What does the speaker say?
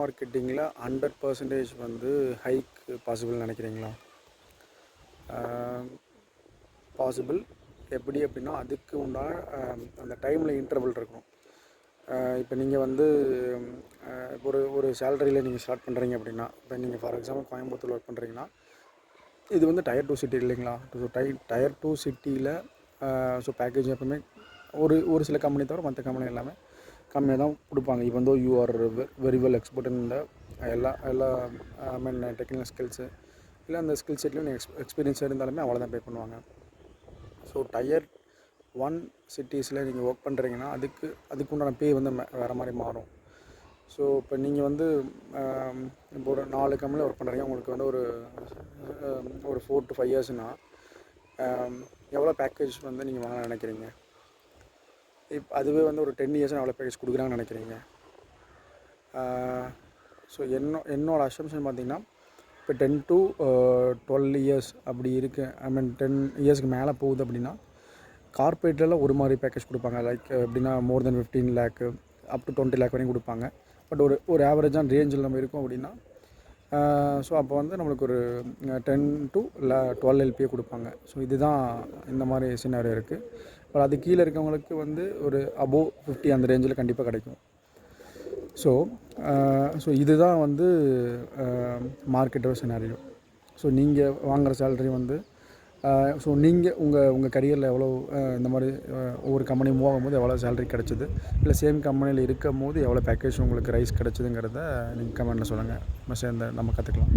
மார்க்கெட்டிங்கில் 100% வந்து hike possible நினைக்கிறீங்களா? Possible. எப்படி அப்படின்னா அதுக்கு உண்டான அந்த டைமில் இன்டர்வல் இருக்கணும். இப்போ நீங்கள் வந்து ஒரு ஒரு சேலரியில் நீங்கள் ஸ்டார்ட் பண்ணுறீங்க அப்படின்னா, இப்போ நீங்கள் ஃபார் எக்ஸாம்பிள் கோயம்புத்தூர் ஒர்க் பண்ணுறீங்கன்னா, இது வந்து டயர் 2 சிட்டி இல்லைங்களா? ஸோ டயர் 2 சிட்டியில் ஸோ பேக்கேஜ் எப்பவுமே ஒரு சில கம்பெனி தவிர மற்ற கம்பெனி எல்லாமே கம்மியாக தான் கொடுப்பாங்க. இப்போ வந்து you are very well expert இந்த எல்லா ஐ மீன் டெக்னிக்கல் ஸ்கில்ஸு இல்லை அந்த ஸ்கில் செட்லையும் நீங்கள் எக்ஸ்பீரியன்ஸ் இருந்தாலுமே அவ்வளோதான் பே பண்ணுவாங்க. ஸோ டயர் 1 சிட்டிஸில் நீங்கள் ஒர்க் பண்ணுறீங்கன்னா அதுக்கு உண்டான பே வந்து வேறு மாதிரி மாறும். ஸோ இப்போ நீங்கள் வந்து இப்போ ஒரு 4 கம்பெனியில் ஒர்க் பண்ணுறீங்க, உங்களுக்கு வந்து ஒரு 4 to 5 இயர்ஸ்னால் எவ்வளோ பேக்கேஜ் வந்து நீங்கள் வாங்க நினைக்கிறீங்க? அதுவே வந்து ஒரு 10 இயர்ஸ்னால் எவ்வளோ பேக்கேஜ் கொடுக்குறாங்கன்னு நினைக்கிறீங்க? ஸோ என்னோடய அசம்ஷன் பார்த்திங்கன்னா, இப்போ 10 to 12 இயர்ஸ் அப்படி இருக்குது, ஐ மீன் 10 இயர்ஸ்க்கு மேலே போகுது அப்படின்னா கார்பரேட்டில் ஒரு மாதிரி பேக்கேஜ் கொடுப்பாங்க. லைக் எப்படின்னா மோர் தென் 15 லேக்கு அப் டு 20 லேக் வரையும் கொடுப்பாங்க. பட் ஒரு ஆவரேஜான ரேஞ்சில் நம்ம இருக்கோம் அப்படின்னா ஸோ அப்போ வந்து நம்மளுக்கு ஒரு 10 to 12 எல்பிஏ கொடுப்பாங்க. ஸோ இதுதான் இந்த மாதிரி சினாரியோ இருக்குது. பட் அது கீழே இருக்கவங்களுக்கு வந்து ஒரு அபோவ் 50 அந்த ரேஞ்சில் கண்டிப்பாக கிடைக்கும். ஸோ இதுதான் வந்து மார்க்கெட்டோட சினாரியோ. ஸோ நீங்கள் வாங்குகிற சேலரி வந்து ஸோ நீங்கள் உங்கள் கரியரில் எவ்வளோ இந்த மாதிரி ஒவ்வொரு கம்பெனி மூவ் ஆகும்போது எவ்வளோ சேலரி கிடச்சிது, இல்லை சேம் கம்பெனியில் இருக்கும் போது எவ்வளோ பேக்கேஜ் உங்களுக்கு ரைஸ் கிடச்சிதுங்கிறத நீங்கள் கமெண்ட்டில் சொல்லுங்கள். நம்ம சேர்ந்து நம்ம கற்றுக்கலாம்.